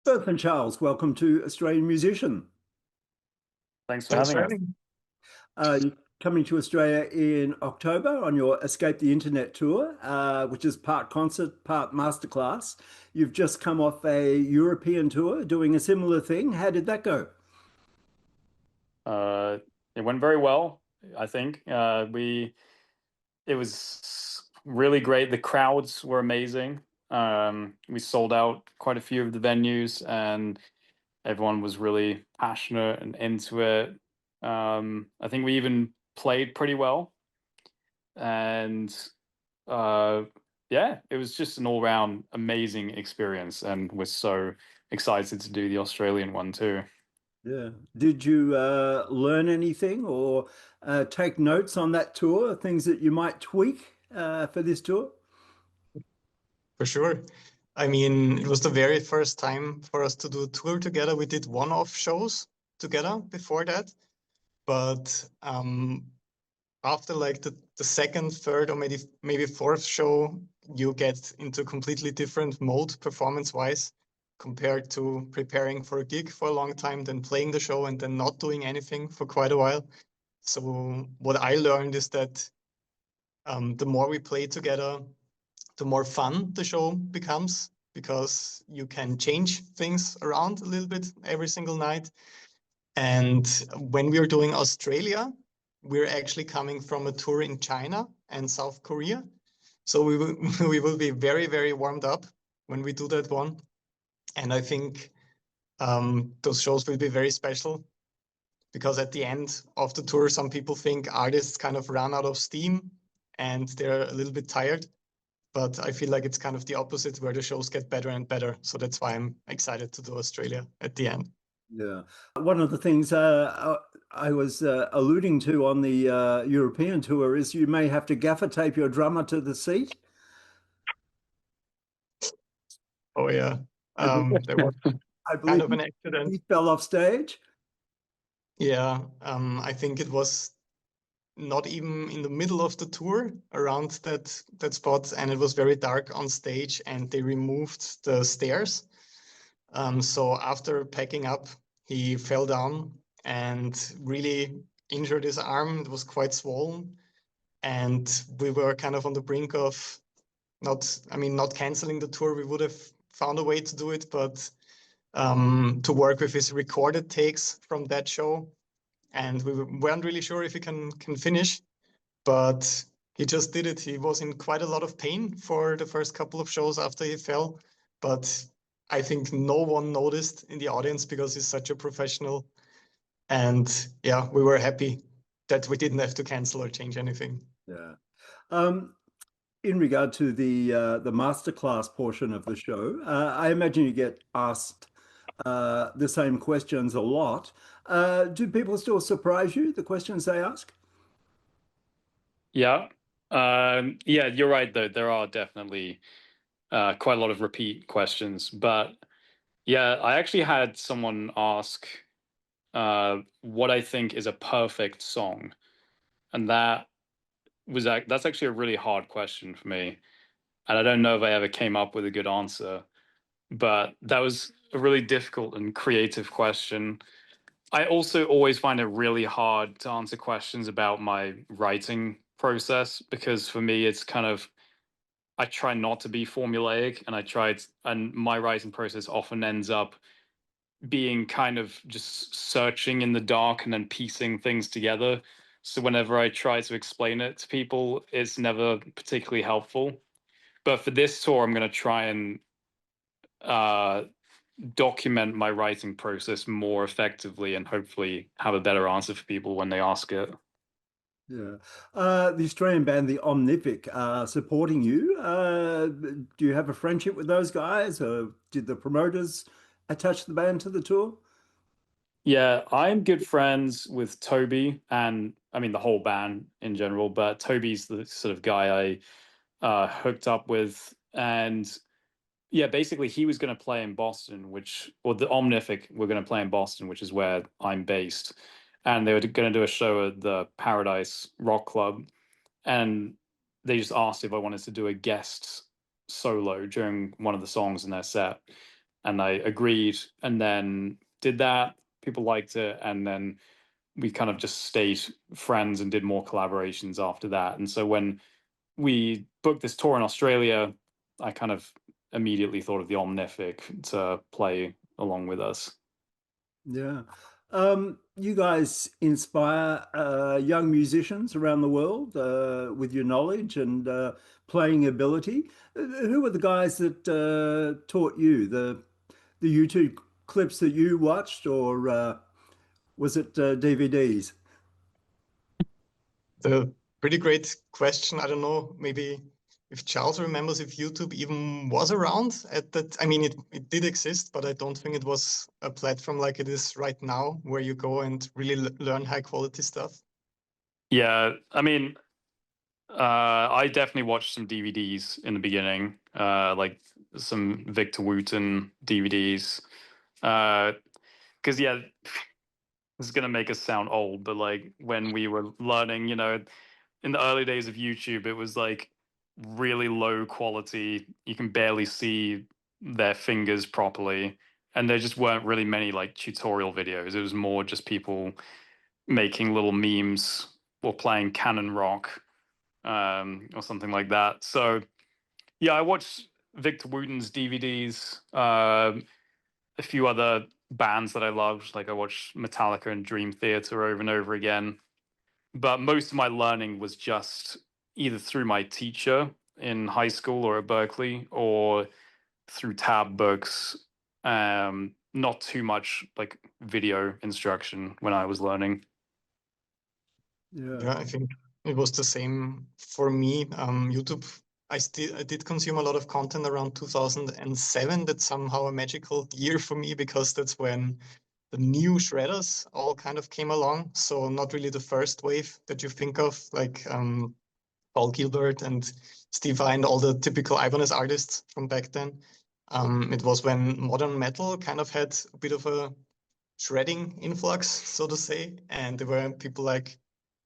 Bernth and Charles, welcome to Australian Musician. Thanks for Thanks having for us. having me. You're coming to Australia in October on your Escape the Internet tour, which is part concert, part masterclass. You've just come off a European tour doing a similar thing. How did that go? Uh, it went very well, I think. It was really great. The crowds were amazing. We sold out quite a few of the venues, and everyone was really passionate and into it. I think we even played pretty well, and uh, yeah, it was just an all-round amazing experience, and we're so excited to do the Australian one too. Yeah. Did you learn anything or take notes on that tour, things that you might tweak for this tour? For sure. I mean, it was the very first time for us to do a tour together. We did one-off shows together before that, but after like the second, third, or maybe fourth show, you get into a completely different mode performance-wise compared to preparing for a gig for a long time, then playing the show and then not doing anything for quite a while. So what I learned is that the more we play together, the more fun the show becomes because you can change things around a little bit every single night. And when we are doing Australia, we're actually coming from a tour in China and South Korea. So we will, we will be very, very warmed up when we do that one. And I think those shows will be very special because at the end of the tour, some people think artists kind of run out of steam and they're a little bit tired. But I feel like it's kind of the opposite where the shows get better and better. So that's why I'm excited to do Australia at the end. Yeah. One of the things I was alluding to on the European tour is you may have to gaffer tape your drummer to the seat. Oh, yeah. I, be- There was I kind believe of an accident. he fell off stage. Yeah. I think it was not even in the middle of the tour around that spot, and it was very dark on stage, and they removed the stairs. So after packing up, he fell down and really injured his arm. It was quite swollen, and we were kind of on the brink of not canceling the tour. We would have found a way to do it, but to work with his recorded takes from that show, and we weren't really sure if he can finish, but he just did it. He was in quite a lot of pain for the first couple of shows after he fell, but I think no one noticed in the audience because he's such a professional. And yeah, we were happy that we didn't have to cancel or change anything. Yeah. Um, in regard to the masterclass portion of the show, I imagine you get asked the same questions a lot. Do people still surprise you, the questions they ask? Yeah. Yeah, you're right, though. There are definitely quite a lot of repeat questions. But yeah, I actually had someone ask what I think is a perfect song. And that's actually a really hard question for me. And I don't know if I ever came up with a good answer, but that was a really difficult and creative question. I also always find it really hard to answer questions about my writing process because for me, it's kind of I try not to be formulaic, and and my writing process often ends up being kind of just searching in the dark and then piecing things together. So whenever I try to explain it to people, it's never particularly helpful. But for this tour, I'm going to try and uh, document my writing process more effectively and hopefully have a better answer for people when they ask it. Yeah. The Australian band, the Omnific, are supporting you. Do you have a friendship with those guys, or did the promoters attach the band to the tour? Yeah, I'm good friends with Toby and I mean the whole band in general, but Toby's the sort of guy I hooked up with. And yeah, basically he was going to play in Boston, or the Omnific were going to play in Boston, which is where I'm based. And they were going to do a show at the Paradise Rock Club. And they just asked if I wanted to do a guest solo during one of the songs in their set. and I agreed, and then did that. People liked it, and then we kind of just stayed friends and did more collaborations after that. And so when we booked this tour in Australia, I kind of immediately thought of the Omnific to play along with us. Yeah. You guys inspire young musicians around the world with your knowledge and playing ability. Who were the guys that taught you the YouTube clips that you watched, or was it DVDs? The pretty great question. I don't know, maybe if Charles remembers if YouTube even was around at that. I mean, it did exist, but I don't think it was a platform like it is right now, where you go and really learn high quality stuff. Yeah, I mean, I definitely watched some DVDs in the beginning, like some Victor Wooten DVDs. Because yeah, this is gonna make us sound old, but like when we were learning, you know, in the early days of YouTube, it was like really low quality. You can barely see their fingers properly, and there just weren't really many like tutorial videos. It was more just people making little memes or playing canon rock, or something like that. So yeah, I watched Victor Wooten's DVDs, a few other bands that I loved. Like I watched Metallica and Dream Theater over and over again. But most of my learning was just either through my teacher in high school or at Berkeley, or through tab books. Not too much like video instruction when I was learning. Yeah, I think it was the same for me. YouTube, I did consume a lot of content around 2007. That's somehow a magical year for me, because that's when the new shredders all kind of came along. So not really the first wave that you think of, like Paul Gilbert and Steve Vai and all the typical Ibanez artists from back then. It was when modern metal kind of had a bit of a shredding influx, so to say, and there were people like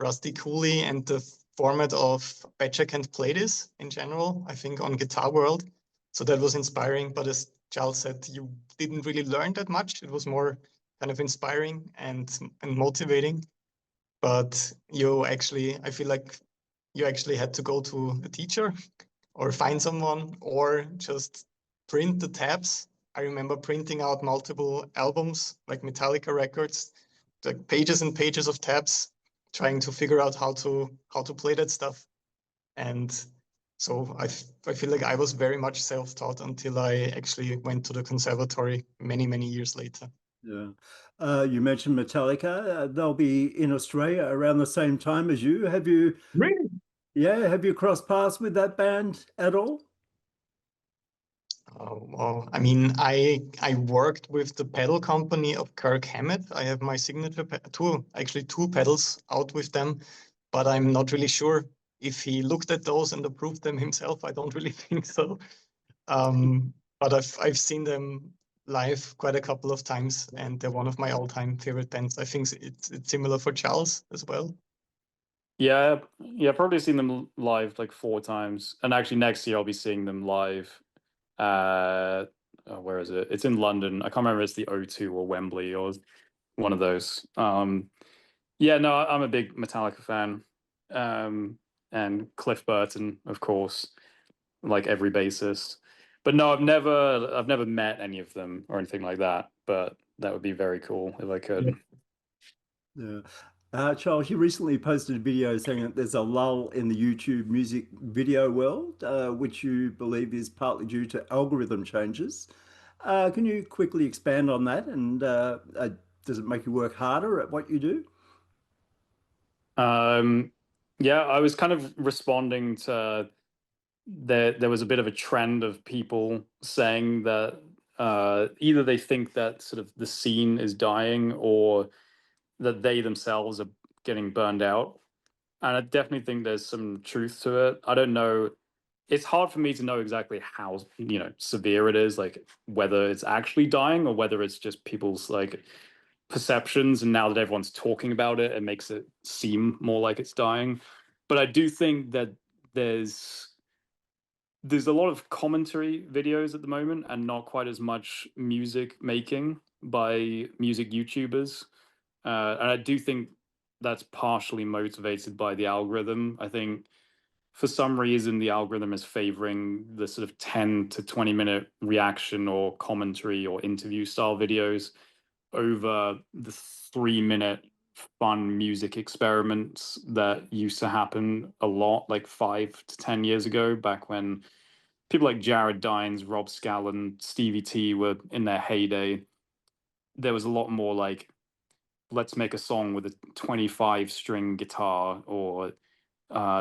Rusty Cooley, and the format of Betcha Can't Play This in general, I think, on Guitar World. So that was inspiring. But as Charles said, you didn't really learn that much. It was more kind of inspiring and motivating. But you actually, I feel like you actually had to go to a teacher or find someone, or just print the tabs. I remember printing out multiple albums, like Metallica records, like pages and pages of tabs, trying to figure out how to play that stuff. And so I feel like I was very much self-taught until I actually went to the conservatory many years later. Yeah. You mentioned Metallica. They'll be in Australia around the same time as you. Have you, Really? yeah, have you crossed paths with that band at all? Well, I mean, I worked with the pedal company of Kirk Hammett. I have my signature two pedals out with them, but I'm not really sure if he looked at those and approved them himself. I don't really think so. But I've seen them live quite a couple of times, and they're one of my all-time favorite bands. I think it's similar for Charles as well. Yeah, yeah, probably seen them live like 4 times. And actually next year I'll be seeing them live. Where is it? It's in London. I can't remember if it's the O2 or Wembley or one of those. Yeah, no, I'm a big Metallica fan. And Cliff Burton, of course, like every bassist. But no, I've never met any of them or anything like that. But that would be very cool if I could. Yeah. Charles, you recently posted a video saying that there's a lull in the YouTube music video world, which you believe is partly due to algorithm changes. Can you quickly expand on that? And does it make you work harder at what you do? Yeah, I was kind of responding to there was a bit of a trend of people saying that either they think that sort of the scene is dying, or that they themselves are getting burned out. And I definitely think there's some truth to it. I don't know. It's hard for me to know exactly how, severe it is, like whether it's actually dying or whether it's just people's like perceptions. And now that everyone's talking about it, it makes it seem more like it's dying. But I do think that there's there's a lot of commentary videos at the moment and not quite as much music making by music YouTubers. And I do think that's partially motivated by the algorithm. I think for some reason the algorithm is favoring the sort of 10 to 20-minute reaction or commentary or interview style videos over the 3-minute fun music experiments that used to happen a lot, like 5 to 10 years ago, back when people like Jared Dines, Rob Scallon, Stevie T were in their heyday. There was a lot more like, let's make a song with a 25-string guitar, or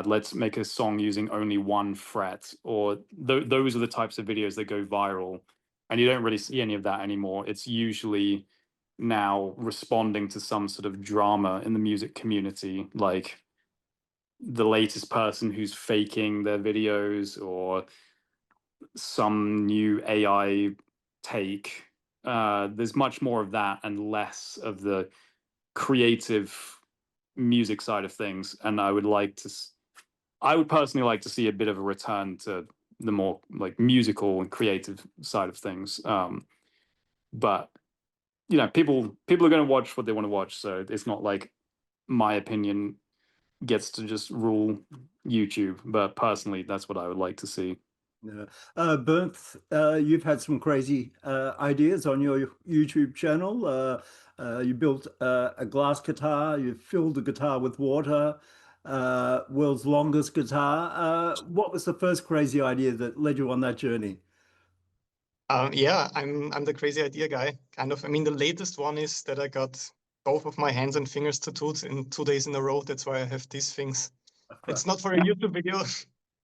let's make a song using only one fret, or those are the types of videos that go viral. And you don't really see any of that anymore. It's usually now responding to some sort of drama in the music community, like the latest person who's faking their videos or some new AI take. There's much more of that and less of the creative music side of things. And I would personally like to see a bit of a return to the more like musical and creative side of things. But you know, people are going to watch what they want to watch, so it's not like my opinion gets to just rule YouTube. But personally, that's what I would like to see. Yeah. Bernth, you've had some crazy ideas on your YouTube channel. You built a glass guitar, you filled the guitar with water, world's longest guitar. What was the first crazy idea that led you on that journey? Yeah, I'm the crazy idea guy, kind of. I mean, the latest one is that I got both of my hands and fingers tattooed in 2 days in a row. That's why I have these things. It's not for a YouTube video,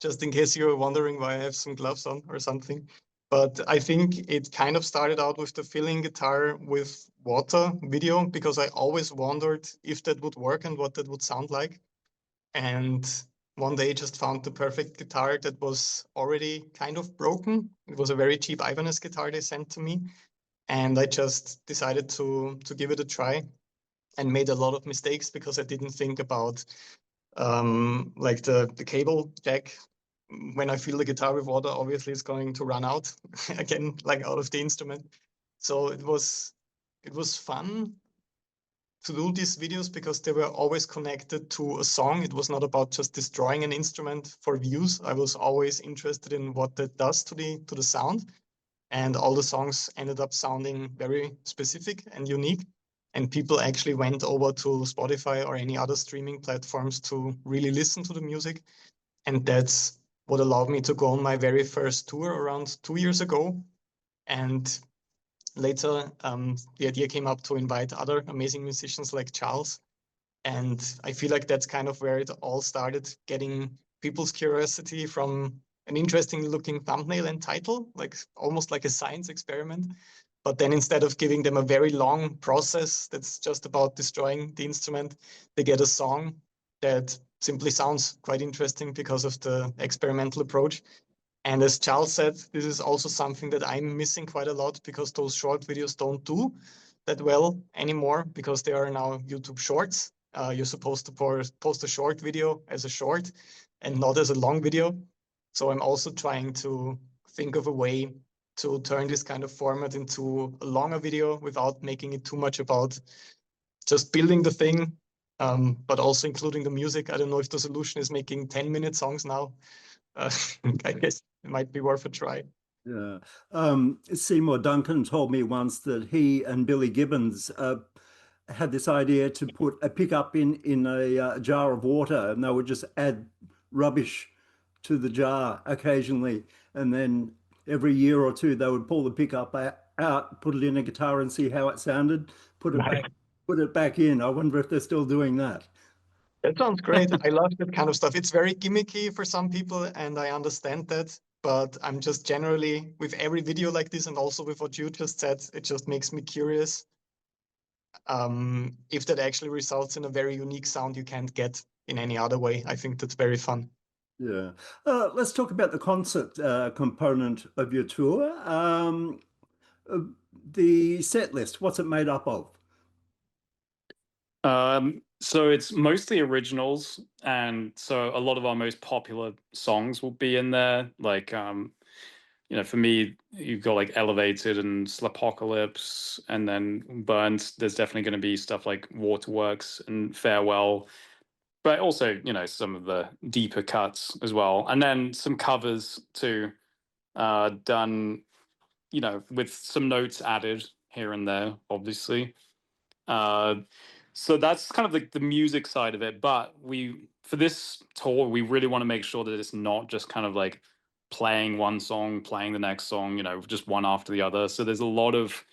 just in case you're wondering why I have some gloves on or something. But I think it kind of started out with the filling guitar with water video, because I always wondered if that would work and what that would sound like. And one day just found the perfect guitar that was already kind of broken. It was a very cheap Ibanez guitar they sent to me. And I just decided to give it a try, and made a lot of mistakes because I didn't think about like the cable jack. When I fill the guitar with water, obviously it's going to run out again, like out of the instrument. So it was fun to do these videos because they were always connected to a song. It was not about just destroying an instrument for views. I was always interested in what that does to the sound. And all the songs ended up sounding very specific and unique. And people actually went over to Spotify or any other streaming platforms to really listen to the music. And that's what allowed me to go on my very first tour around 2 years ago. And later, the idea came up to invite other amazing musicians like Charles. And I feel like that's kind of where it all started, getting people's curiosity from an interesting looking thumbnail and title, like almost like a science experiment. But then instead of giving them a very long process that's just about destroying the instrument, they get a song that simply sounds quite interesting because of the experimental approach. And as Charles said, this is also something that I'm missing quite a lot, because those short videos don't do that well anymore, because they are now YouTube Shorts. You're supposed to post a short video as a short and not as a long video. So I'm also trying to think of a way to turn this kind of format into a longer video without making it too much about just building the thing, but also including the music. I don't know if the solution is making 10-minute songs now. I guess it might be worth a try. Yeah. Seymour Duncan told me once that he and Billy Gibbons had this idea to put a pickup in a jar of water, and they would just add rubbish to the jar occasionally, and then every year or two they would pull the pickup out, put it in a guitar, and see how it sounded. Put it back in. I wonder if they're still doing that. That sounds great. I love that kind of stuff. It's very gimmicky for some people, and I understand that. But I'm just generally, with every video like this, and also with what you just said, it just makes me curious if that actually results in a very unique sound you can't get in any other way. I think that's very fun. Yeah. Let's talk about the concert component of your tour. Uh, the set list, what's it made up of? So it's mostly originals, and so a lot of our most popular songs will be in there. Like, for me, you've got like Elevated and Slapocalypse, and then Burnt. There's definitely going to be stuff like Waterworks and Farewell, but also, some of the deeper cuts as well, and then some covers too, done, with some notes added here and there, obviously. So that's kind of the music side of it. But for this tour, we really want to make sure that it's not just kind of like playing one song, playing the next song, just one after the other. So there's a lot of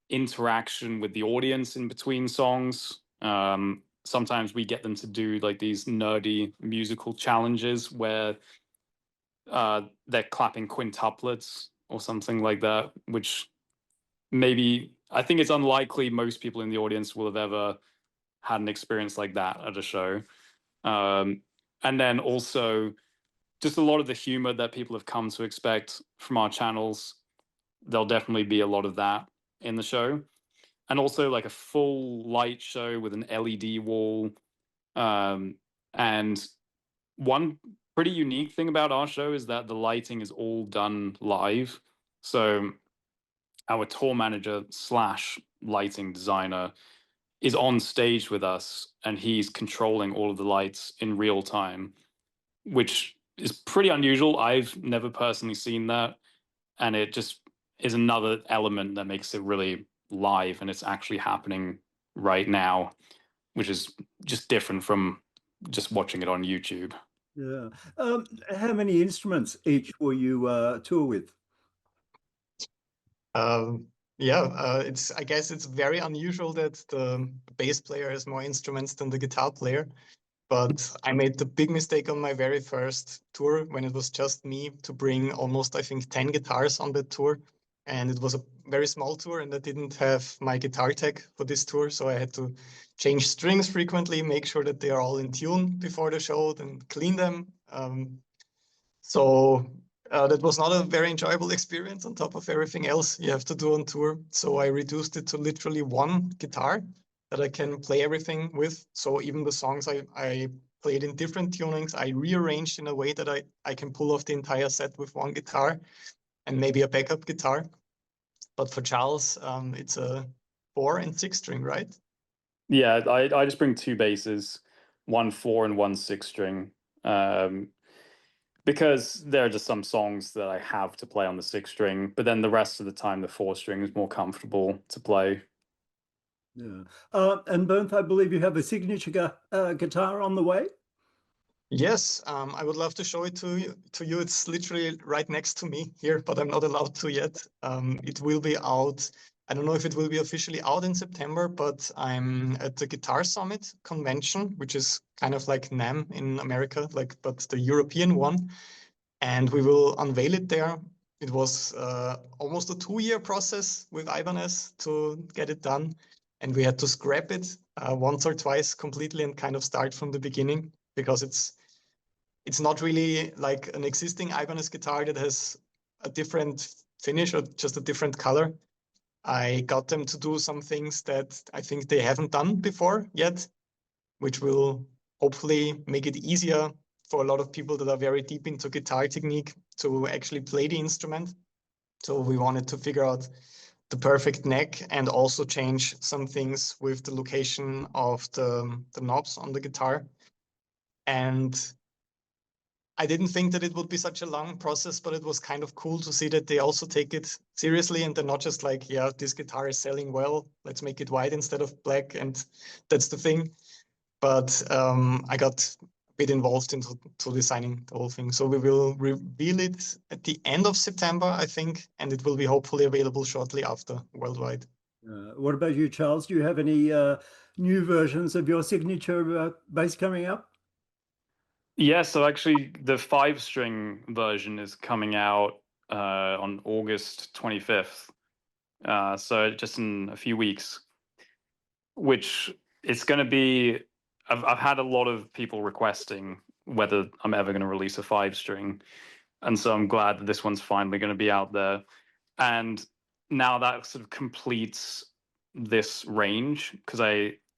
interaction with the audience in between songs. Sometimes we get them to do like these nerdy musical challenges where they're clapping quintuplets or something like that, which maybe I think it's unlikely most people in the audience will have ever had an experience like that at a show. And then also just a lot of the humor that people have come to expect from our channels. There'll definitely be a lot of that in the show. And also like a full light show with an LED wall. And one pretty unique thing about our show is that the lighting is all done live. So our tour manager / lighting designer is on stage with us, and he's controlling all of the lights in real time, which is pretty unusual. I've never personally seen that, and it just is another element that makes it really live, and it's actually happening right now, which is just different from just watching it on YouTube. Yeah. How many instruments each will you tour with? I guess it's very unusual that the bass player has more instruments than the guitar player. But I made the big mistake on my very first tour when it was just me to bring almost, I think, 10 guitars on that tour. And it was a very small tour, and I didn't have my guitar tech for this tour. So I had to change strings frequently, make sure that they are all in tune before the show, and clean them. So that was not a very enjoyable experience on top of everything else you have to do on tour. So I reduced it to literally one guitar that I can play everything with. So even the songs I played in different tunings, I rearranged in a way that I can pull off the entire set with one guitar and maybe a backup guitar. But for Charles, it's a 4 and 6 string, right? Yeah, I just bring two basses, one 4 and one 6 string. Because there are just some songs that I have to play on the 6 string, but then the rest of the time the 4 string is more comfortable to play. Yeah. And Bernth, I believe you have a signature guitar on the way? Yes, I would love to show it to you. It's literally right next to me here, but I'm not allowed to yet. It will be out. I don't know if it will be officially out in September, but I'm at the Guitar Summit convention, which is kind of like NAMM in America, but the European one. And we will unveil it there. It was almost a 2-year process with Ibanez to get it done. And we had to scrap it once or twice completely and kind of start from the beginning, because it's not really like an existing Ibanez guitar that has a different finish or just a different color. I got them to do some things that I think they haven't done before yet, which will hopefully make it easier for a lot of people that are very deep into guitar technique to actually play the instrument. So we wanted to figure out the perfect neck and also change some things with the location of the knobs on the guitar. And I didn't think that it would be such a long process, but it was kind of cool to see that they also take it seriously and they're not just like, yeah, this guitar is selling well, let's make it white instead of black, and that's the thing. But I got a bit involved into designing the whole thing. So we will reveal it at the end of September, I think, and it will be hopefully available shortly after worldwide. What about you, Charles? Do you have any new versions of your signature bass coming up? Yeah, so actually the 5 string version is coming out on August 25th. So just in a few weeks, which it's going to be, I've had a lot of people requesting whether I'm ever going to release a 5 string. And so I'm glad that this one's finally going to be out there. And now that sort of completes this range, because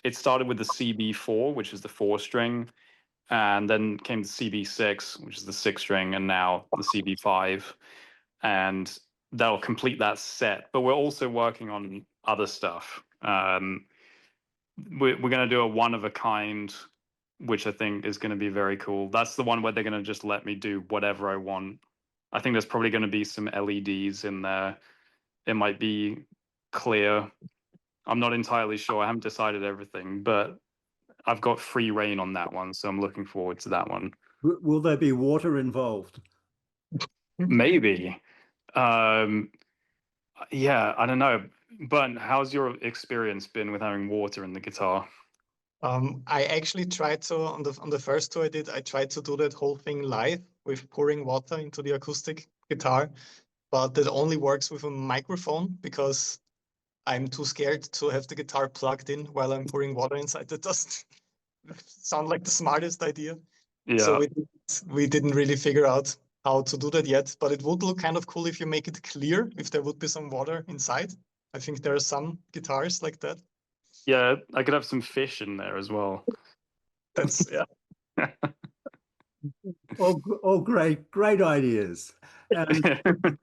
it started with the CB4, which is the 4-string, and then came the CB6, which is the 6-string, and now the CB5, and that'll complete that set. But we're also working on other stuff. We're going to do a one-of-a-kind, which I think is going to be very cool. That's the one where they're going to just let me do whatever I want. I think there's probably going to be some LEDs in there. It might be clear. I'm not entirely sure. I haven't decided everything, but I've got free reign on that one, so I'm looking forward to that one. Will there be water involved? Maybe. Yeah, I don't know. But how's your experience been with having water in the guitar? I actually tried to, on the first tour I did, I tried to do that whole thing live with pouring water into the acoustic guitar, but that only works with a microphone because I'm too scared to have the guitar plugged in while I'm pouring water inside. That doesn't sound like the smartest idea. Yeah. So we didn't really figure out how to do that yet, but it would look kind of cool if you make it clear, if there would be some water inside. I think there are some guitars like that. Yeah, I could have some fish in there as well. That's, yeah. All great ideas. And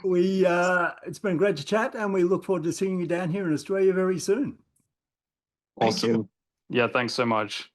it's been great to chat, and we look forward to seeing you down here in Australia very soon. Thank you. Awesome. Yeah, thanks so much.